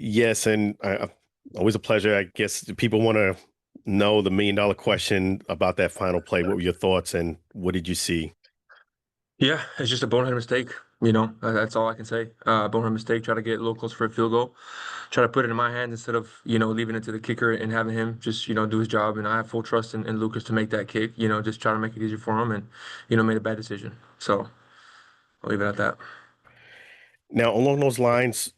Yes, and always a pleasure. I guess people want to know the million-dollar question about that final play. What were your thoughts, and what did you see? Yeah, it's just a bonehead mistake. That's all I can say. Bonehead mistake. Try to get a little closer for a field goal. Try to put it in my hands instead of leaving it to the kicker and having him just do his job. And I have full trust in Lucas to make that kick. Just try to make it easier for him, and made a bad decision. So I'll leave it at that. Now, along those lines,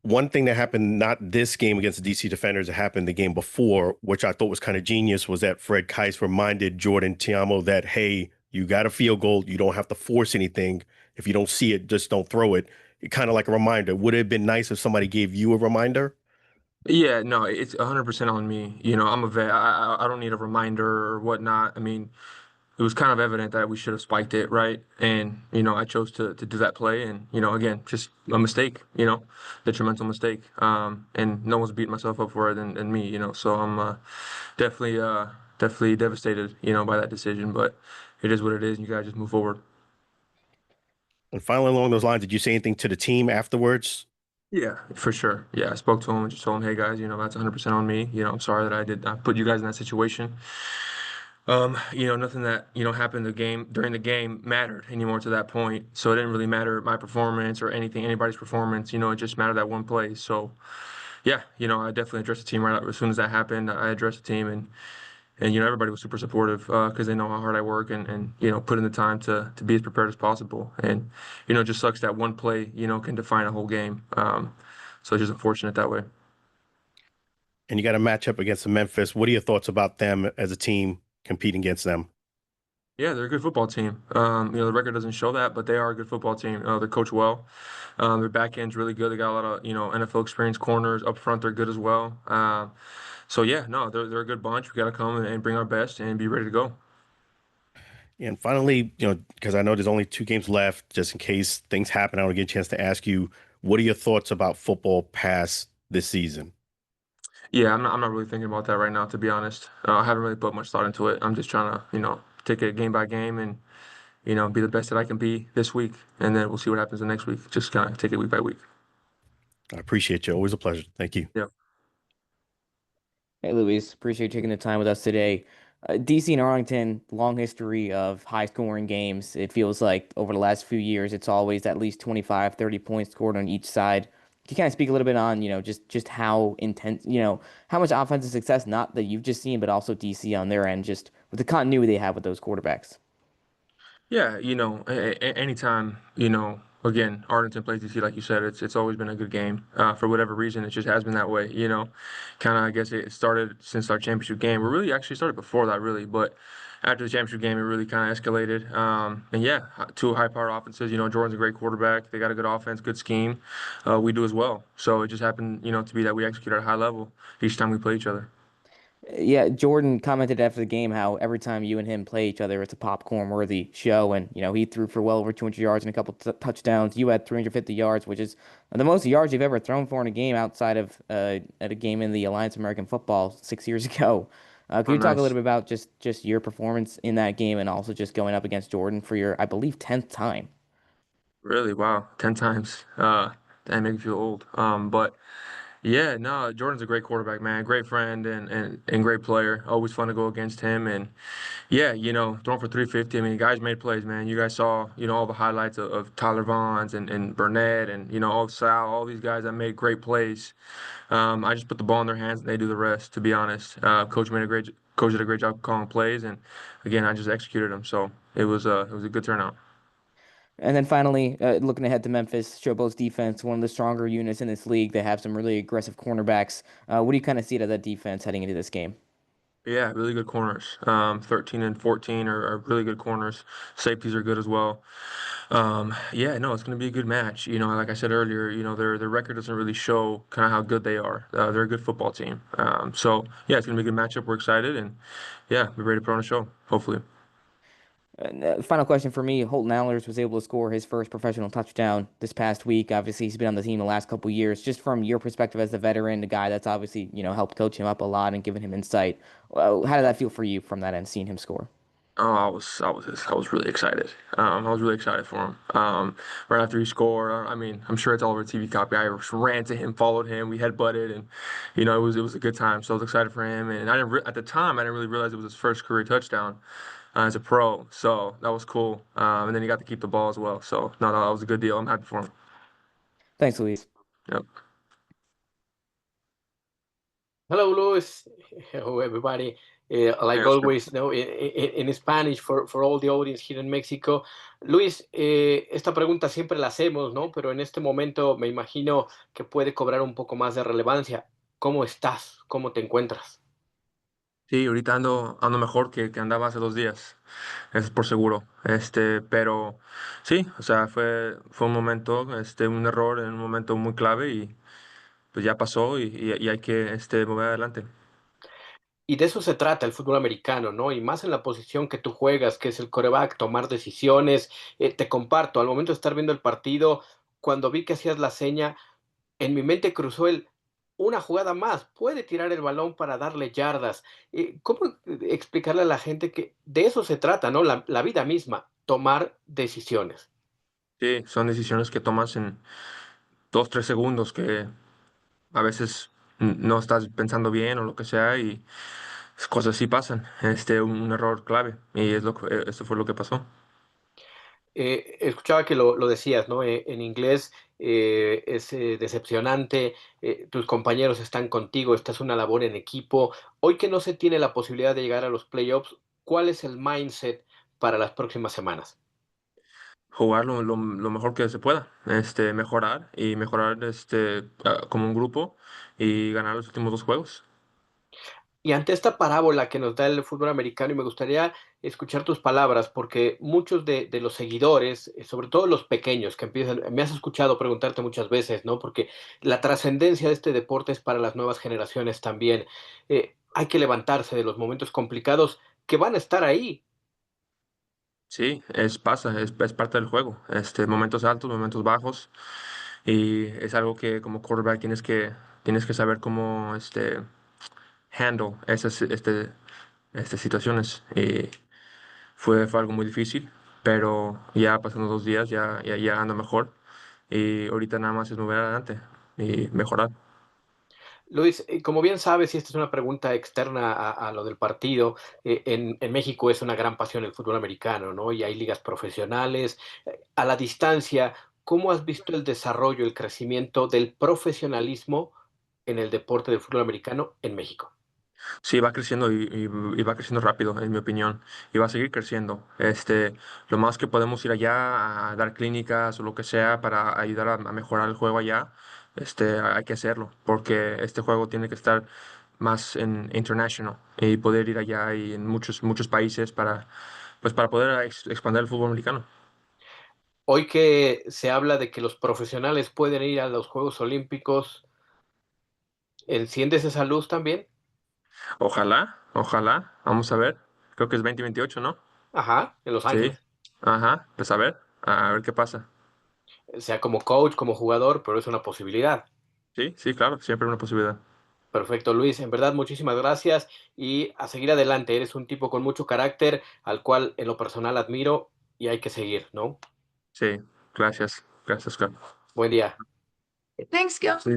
one thing that happened not this game against the DC Defenders, it happened the game before, which I thought was kind of genius, was that Fred Keiss reminded Jordan Tiamo that, hey, you got a field goal. You don't have to force anything. If you don't see it, just don't throw it. It kind of like a reminder. Would it have been nice if somebody gave you a reminder? Yeah, no, it's 100% on me. I'm a vet. I don't need a reminder or whatnot. I mean, it was kind of evident that we should have spiked it, right? And, I chose to do that play. And, again, just a mistake, detrimental mistake. And no one's beating myself up for it than me, So I'm definitely, definitely devastated, by that decision. But it is what it is. And you got to just move forward. And finally, along those lines, did you say anything to the team afterwards? Yeah, for sure. Yeah, I spoke to him and just told him, hey, guys, that's 100% on me. I'm sorry that I put you guys in that situation. Nothing that, happened during the game mattered anymore to that point. So it didn't really matter my performance or anybody's performance. It just mattered that one play. So yeah, I definitely addressed the team right as soon as that happened. I addressed the team and everybody was super supportive because they know how hard I work and put in the time to be as prepared as possible. And it just sucks that one play, can define a whole game. So it's just unfortunate that way. And you got a matchup against the Memphis. What are your thoughts about them as a team competing against them? Yeah, they're a good football team. The record doesn't show that, but they are a good football team. They're coached well. Their back end's really good. They got a lot of, NFL experience corners up front. They're good as well. So yeah, no, they're a good bunch. We got to come and bring our best and be ready to go. And finally, because I know there's only two games left, just in case things happen, I want to get a chance to ask you, what are your thoughts about football past this season? Yeah, I'm not really thinking about that right now, to be honest. I haven't really put much thought into it. I'm just trying to, take it game by game and, be the best that I can be this week, and then we'll see what happens the next week. Just kind of take it week by week. I appreciate you. Always a pleasure. Thank you. Yeah. Hey, Luis, appreciate you taking the time with us today. DC and Arlington, long history of high scoring games. It feels like over the last few years, it's always at least 25, 30 points scored on each side. Can you kind of speak a little bit on, just how intense, how much offensive success, not that you've just seen, but also DC on their end, just with the continuity they have with those quarterbacks? Yeah, anytime, again, Arlington plays DC, like you said, it's always been a good game. For whatever reason, it just has been that way, Kind of, I guess it started since our championship game. We really actually started before that, really, but after the championship game, it really kind of escalated. And yeah, two high-powered offenses. Jordan's a great quarterback. They got a good offense, good scheme. We do as well. So it just happened, to be that we execute at a high level each time we play each other. Yeah, Jordan commented after the game how every time you and him play each other, it's a popcorn-worthy show. And, he threw for well over 200 yards and a couple t touchdowns. You had 350 yards, which is the most yards you've ever thrown for in a game outside of at a game in the Alliance of American Football 6 years ago. Can Oh, you talk a little nice. bit about just your performance in that game and also just going up against Jordan for your, I believe, 10th time? Really? Wow. 10 times. That make me feel old. But yeah, no, Jordan's a great quarterback, man. Great friend and great player. Always fun to go against him. And yeah, throwing for 350. I mean, guys made plays, man. You guys saw, all the highlights of Tyler Vaughns and Burnett and, all Sal, all these guys that made great plays. I just put the ball in their hands and they do the rest, to be honest. Coach did a great job calling plays. And again, I just executed them. So it was a good turnout. And then finally, looking ahead to Memphis, Showboats defense, one of the stronger units in this league. They have some really aggressive cornerbacks. What do you kind of see out of that defense heading into this game? Yeah, really good corners. 13 and 14 are really good corners. Safeties are good as well. Yeah, no, it's going to be a good match. Like I said earlier, their record doesn't really show kind of how good they are. They're a good football team. So yeah, it's going to be a good matchup. We're excited and yeah, we're ready to put on a show, hopefully. And, final question for me. Holton Allers was able to score his first professional touchdown this past week. Obviously, he's been on the team the last couple years. Just from your perspective as the veteran, the guy that's obviously, helped coach him up a lot and given him insight. How did that feel for you from that end, seeing him score? Oh, I was really excited. I was really excited for him. Right after he scored, I mean, I'm sure it's all over TV copy. I ran to him, followed him, we headbutted, and it was a good time. So I was excited for him, and at the time I didn't really realize it was his first career touchdown as a pro. So that was cool. And then he got to keep the ball as well. So no, that was a good deal. I'm happy for him. Thanks, Luis. Yep. Hello, Luis. Hello, everybody. Hey, Like Oscar. always, no, in Spanish for all the audience here in Mexico. Luis, esta pregunta siempre la hacemos, ¿no? Pero en este momento me imagino que puede cobrar un poco más de relevancia. ¿Cómo estás? ¿Cómo te encuentras? Sí, ahorita ando mejor que andaba hace 2 días. Eso es por seguro. Pero sí, o sea, fue un momento, un error en un momento muy clave y pues ya pasó y hay que mover adelante. Y de eso se trata el fútbol americano, ¿no? Y más en la posición que tú juegas, que es el quarterback, tomar decisiones. Te comparto, al momento de estar viendo el partido, cuando vi que hacías la seña, en mi mente cruzó una jugada más, puede tirar el balón para darle yardas. ¿Cómo explicarle a la gente que de eso se trata, ¿no? La vida misma, tomar decisiones. Sí, son decisiones que tomas en 2, 3 segundos que a veces no estás pensando bien o lo que sea y cosas así pasan. Un error clave y esto fue lo que pasó. Escuchaba que lo decías, ¿no? En inglés es decepcionante, tus compañeros están contigo, esta es una labor en equipo. Hoy que no se tiene la posibilidad de llegar a los playoffs, ¿cuál es el mindset para las próximas semanas? Jugar lo mejor que se pueda, mejorar y mejorar como un grupo y ganar los últimos 2 juegos. Y ante esta parábola que nos da el fútbol americano, y me gustaría escuchar tus palabras, porque muchos de los seguidores, sobre todo los pequeños, que empiezan, me has escuchado preguntarte muchas veces, ¿no? Porque la trascendencia de este deporte es para las nuevas generaciones también. Hay que levantarse de los momentos complicados que van a estar ahí. Sí, es parte del juego. Momentos altos, momentos bajos y es algo que como quarterback tienes que saber cómo handle esas situaciones. Y fue algo muy difícil, pero ya pasando 2 días ya ando mejor y ahorita nada más es mover adelante y mejorar. Luis, como bien sabes, y esta es una pregunta externa a lo del partido, en México es una gran pasión el fútbol americano, ¿no? Y hay ligas profesionales. A la distancia, ¿cómo has visto el desarrollo, el crecimiento del profesionalismo en el deporte del fútbol americano en México? Sí, va creciendo y va creciendo rápido, en mi opinión, y va a seguir creciendo. Lo más que podemos ir allá a dar clínicas o lo que sea para ayudar a mejorar el juego allá, hay que hacerlo, porque este juego tiene que estar más en international y poder ir allá y en muchos países pues para poder expandir el fútbol americano. Hoy que se habla de que los profesionales pueden ir a los Juegos Olímpicos, ¿enciendes esa luz también? Ojalá, vamos a ver. Creo que es 2028, ¿no? Ajá, en Los Sí, Ángeles. ajá, pues a ver qué pasa. Sea como coach, como jugador, pero es una posibilidad. Sí, claro, siempre una posibilidad. Perfecto, Luis. En verdad, muchísimas gracias y a seguir adelante. Eres un tipo con mucho carácter, al cual en lo personal admiro y hay que seguir, ¿no? Sí, gracias, Curt. Buen día. Thanks, Gil. Sí.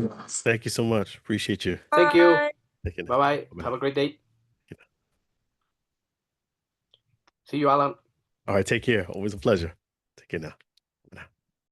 Thank you so much. Appreciate you. Thank you. Bye. Take care now. Bye bye. Bye-bye Have now. a great day. See you, Alan. All right, take care. Always a pleasure. Take care now.